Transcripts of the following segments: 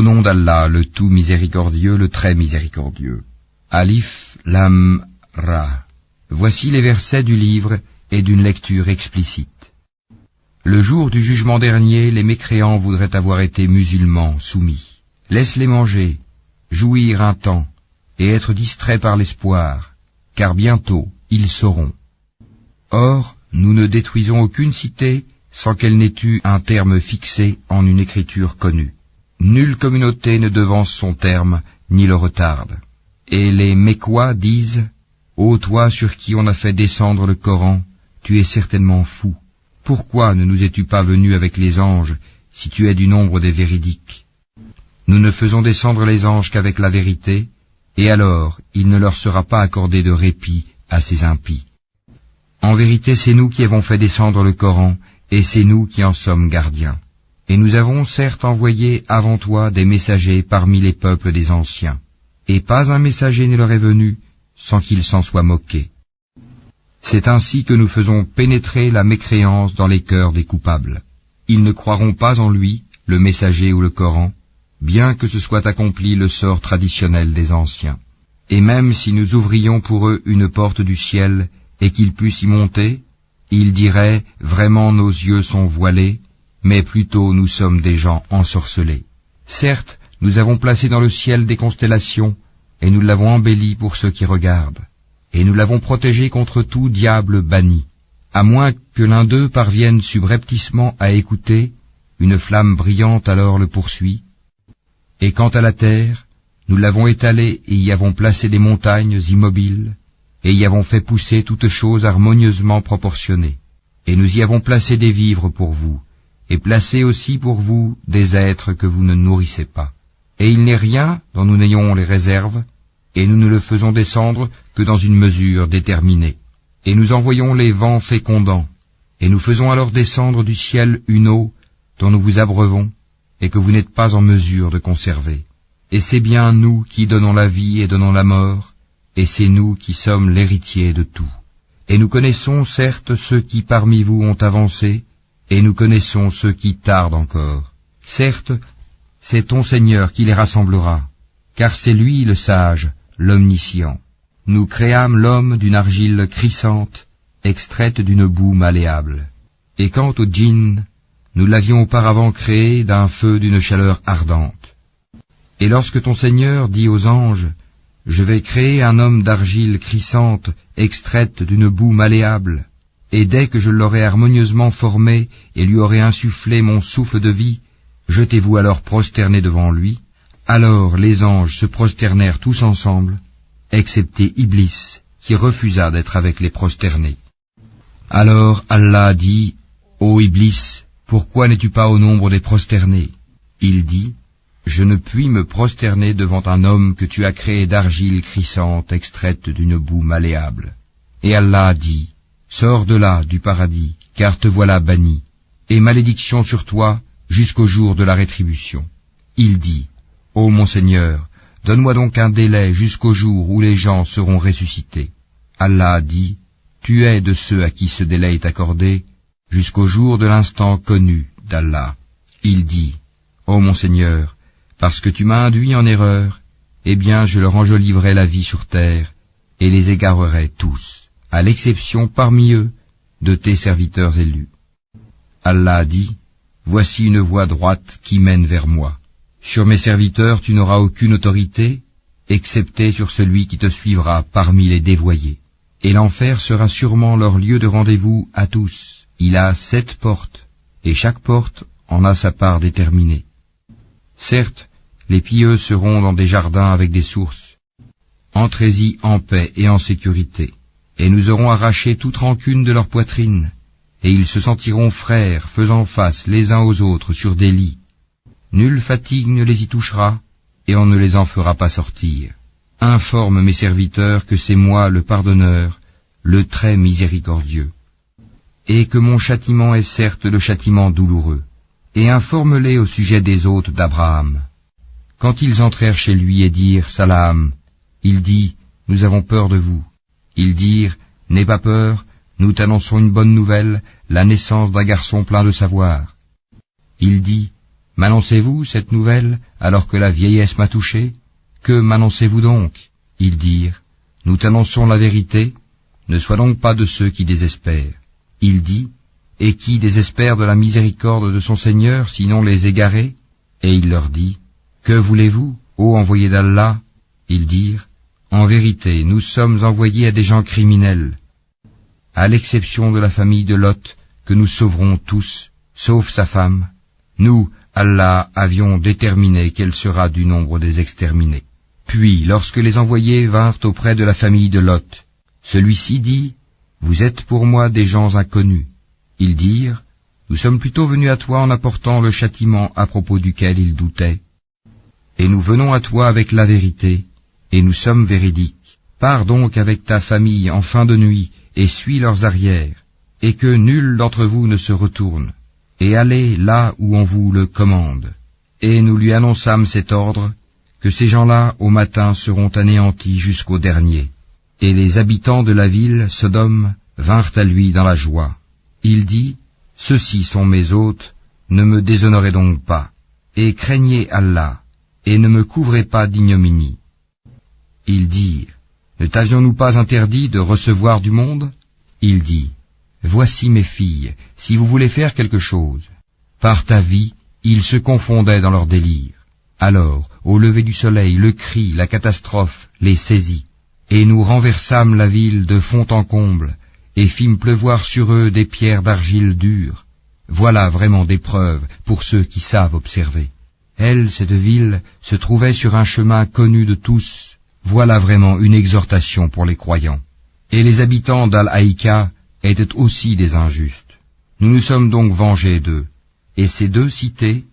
nom d'Allah, le tout miséricordieux, le très miséricordieux. Alif, Lam, Ra. Voici les versets du livre et d'une lecture explicite. Le jour du jugement dernier, les mécréants voudraient avoir été musulmans, soumis. Laisse-les manger, jouir un temps, et être distraits par l'espoir, car bientôt ils sauront. Or, nous ne détruisons aucune cité sans qu'elle n'ait eu un terme fixé en une écriture connue. Nulle communauté ne devance son terme, ni le retarde. Et les Mécois disent, « Ô toi sur qui on a fait descendre le Coran, tu es certainement fou. Pourquoi ne nous es-tu pas venu avec les anges, si tu es du nombre des véridiques? Nous ne faisons descendre les anges qu'avec la vérité, et alors il ne leur sera pas accordé de répit à ces impies. En vérité, c'est nous qui avons fait descendre le Coran, et c'est nous qui en sommes gardiens. Et nous avons certes envoyé avant toi des messagers parmi les peuples des anciens, et pas un messager ne leur est venu sans qu'ils s'en soient moqués. C'est ainsi que nous faisons pénétrer la mécréance dans les cœurs des coupables. Ils ne croiront pas en lui, le messager ou le Coran, bien que ce soit accompli le sort traditionnel des anciens. Et même si nous ouvrions pour eux une porte du ciel et qu'ils puissent y monter, ils diraient « Vraiment nos yeux sont voilés », mais plutôt nous sommes des gens ensorcelés. Certes, nous avons placé dans le ciel des constellations, et nous l'avons embelli pour ceux qui regardent, et nous l'avons protégé contre tout diable banni. À moins que l'un d'eux parvienne subrepticement à écouter, une flamme brillante alors le poursuit. Et quant à la terre, nous l'avons étalée et y avons placé des montagnes immobiles, et y avons fait pousser toutes choses harmonieusement proportionnées. Et nous y avons placé des vivres pour vous, et placé aussi pour vous des êtres que vous ne nourrissez pas. Et il n'est rien dont nous n'ayons les réserves, et nous ne le faisons descendre que dans une mesure déterminée. Et nous envoyons les vents fécondants, et nous faisons alors descendre du ciel une eau dont nous vous abreuvons, et que vous n'êtes pas en mesure de conserver. Et c'est bien nous qui donnons la vie et donnons la mort, et c'est nous qui sommes l'héritier de tout. Et nous connaissons certes ceux qui parmi vous ont avancé, et nous connaissons ceux qui tardent encore. Certes, c'est ton Seigneur qui les rassemblera, car c'est lui le sage, l'omniscient. Nous créâmes l'homme d'une argile crissante, extraite d'une boue malléable. Et quant au djinn, nous l'avions auparavant créé d'un feu d'une chaleur ardente. Et lorsque ton Seigneur dit aux anges, « Je vais créer un homme d'argile crissante, extraite d'une boue malléable, et dès que je l'aurai harmonieusement formé et lui aurai insufflé mon souffle de vie, jetez-vous alors prosterné devant lui. » Alors les anges se prosternèrent tous ensemble, excepté Iblis, qui refusa d'être avec les prosternés. Alors Allah dit, « Ô Iblis, pourquoi n'es-tu pas au nombre des prosternés ?» Il dit, « Je ne puis me prosterner devant un homme que tu as créé d'argile crissante extraite d'une boue malléable. » Et Allah dit, « Sors de là, du paradis, car te voilà banni, et malédiction sur toi jusqu'au jour de la rétribution. » Il dit, « Ô mon Seigneur, donne-moi donc un délai jusqu'au jour où les gens seront ressuscités. » Allah dit, « Tu es de ceux à qui ce délai est accordé, jusqu'au jour de l'instant connu d'Allah. » Il dit, « Ô mon Seigneur, parce que tu m'as induit en erreur, eh bien je leur enjoliverai la vie sur terre, et les égarerai tous, à l'exception parmi eux de tes serviteurs élus. » Allah dit, « Voici une voie droite qui mène vers moi. Sur mes serviteurs tu n'auras aucune autorité, excepté sur celui qui te suivra parmi les dévoyés. Et l'enfer sera sûrement leur lieu de rendez-vous à tous. Il a 7 portes, et chaque porte en a sa part déterminée. Certes, les pieux seront dans des jardins avec des sources. Entrez-y en paix et en sécurité, et nous aurons arraché toute rancune de leur poitrine, et ils se sentiront frères faisant face les uns aux autres sur des lits. Nulle fatigue ne les y touchera, et on ne les en fera pas sortir. Informe mes serviteurs que c'est moi le pardonneur, le très miséricordieux, et que mon châtiment est certes le châtiment douloureux. Et informe-les au sujet des hôtes d'Abraham. Quand ils entrèrent chez lui et dirent « Salam », il dit « Nous avons peur de vous ». Ils dirent « N'aie pas peur, nous t'annonçons une bonne nouvelle, la naissance d'un garçon plein de savoir. » Il dit « M'annoncez-vous cette nouvelle alors que la vieillesse m'a touché? Que m'annoncez-vous donc? Ils dirent, nous t'annonçons la vérité, ne sois donc pas de ceux qui désespèrent. Il dit, et qui désespère de la miséricorde de son Seigneur, sinon les égarés? Et il leur dit, que voulez-vous, ô envoyés d'Allah? Ils dirent, en vérité, nous sommes envoyés à des gens criminels, à l'exception de la famille de Lot, que nous sauverons tous, sauf sa femme. Nous, Allah, avions déterminé qu'elle sera du nombre des exterminés. Puis, lorsque les envoyés vinrent auprès de la famille de Lot, celui-ci dit, vous êtes pour moi des gens inconnus. Ils dirent, nous sommes plutôt venus à toi en apportant le châtiment à propos duquel ils doutaient. Et nous venons à toi avec la vérité, et nous sommes véridiques. Pars donc avec ta famille en fin de nuit, et suis leurs arrières, et que nul d'entre vous ne se retourne, et allez là où on vous le commande. Et nous lui annonçâmes cet ordre, que ces gens-là au matin seront anéantis jusqu'au dernier. Et les habitants de la ville, Sodome, vinrent à lui dans la joie. Il dit, ceux-ci sont mes hôtes, ne me déshonorez donc pas, et craignez Allah, et ne me couvrez pas d'ignominie. Ils dirent, ne t'avions-nous pas interdit de recevoir du monde? Il dit, voici mes filles, si vous voulez faire quelque chose. Par ta vie, ils se confondaient dans leur délire. Alors, au lever du soleil, le cri, la catastrophe, les saisit. Et nous renversâmes la ville de fond en comble, et fîmes pleuvoir sur eux des pierres d'argile dure. Voilà vraiment des preuves pour ceux qui savent observer. Elle, cette ville, se trouvait sur un chemin connu de tous. Voilà vraiment une exhortation pour les croyants. Et les habitants d'Al-Haïka étaient aussi des injustes. Nous nous sommes donc vengés d'eux. Et ces deux cités,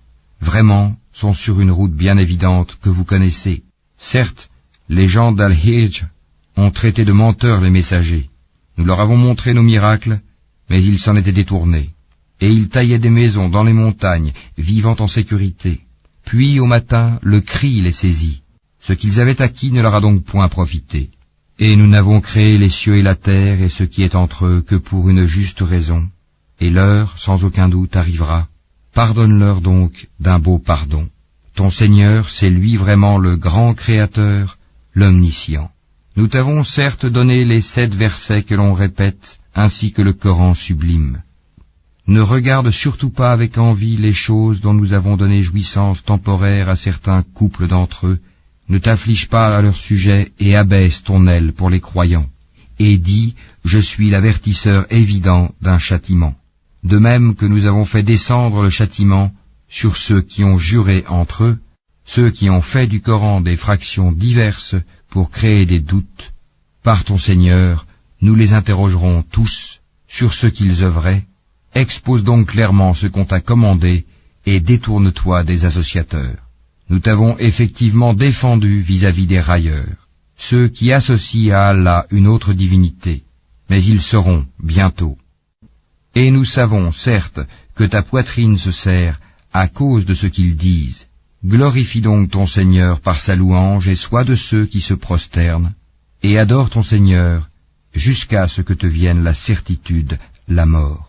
vraiment, sont sur une route bien évidente que vous connaissez. Certes, les gens d'Al-Hijj ont traité de menteurs les messagers. Nous leur avons montré nos miracles, mais ils s'en étaient détournés. Et ils taillaient des maisons dans les montagnes, vivant en sécurité. Puis au matin, le cri les saisit. Ce qu'ils avaient acquis ne leur a donc point profité. Et nous n'avons créé les cieux et la terre et ce qui est entre eux que pour une juste raison. Et l'heure, sans aucun doute, arrivera. Pardonne-leur donc d'un beau pardon. Ton Seigneur, c'est lui vraiment le grand Créateur, l'Omniscient. Nous t'avons certes donné les 7 versets que l'on répète, ainsi que le Coran sublime. Ne regarde surtout pas avec envie les choses dont nous avons donné jouissance temporaire à certains couples d'entre eux. Ne t'afflige pas à leur sujet et abaisse ton aile pour les croyants. Et dis, je suis l'avertisseur évident d'un châtiment. De même que nous avons fait descendre le châtiment sur ceux qui ont juré entre eux, ceux qui ont fait du Coran des fractions diverses pour créer des doutes. Par ton Seigneur, nous les interrogerons tous sur ce qu'ils œuvraient. Expose donc clairement ce qu'on t'a commandé et détourne-toi des associateurs. Nous t'avons effectivement défendu vis-à-vis des railleurs, ceux qui associent à Allah une autre divinité, mais ils seront bientôt. Et nous savons, certes, que ta poitrine se serre à cause de ce qu'ils disent. Glorifie donc ton Seigneur par sa louange et sois de ceux qui se prosternent, et adore ton Seigneur jusqu'à ce que te vienne la certitude, la mort.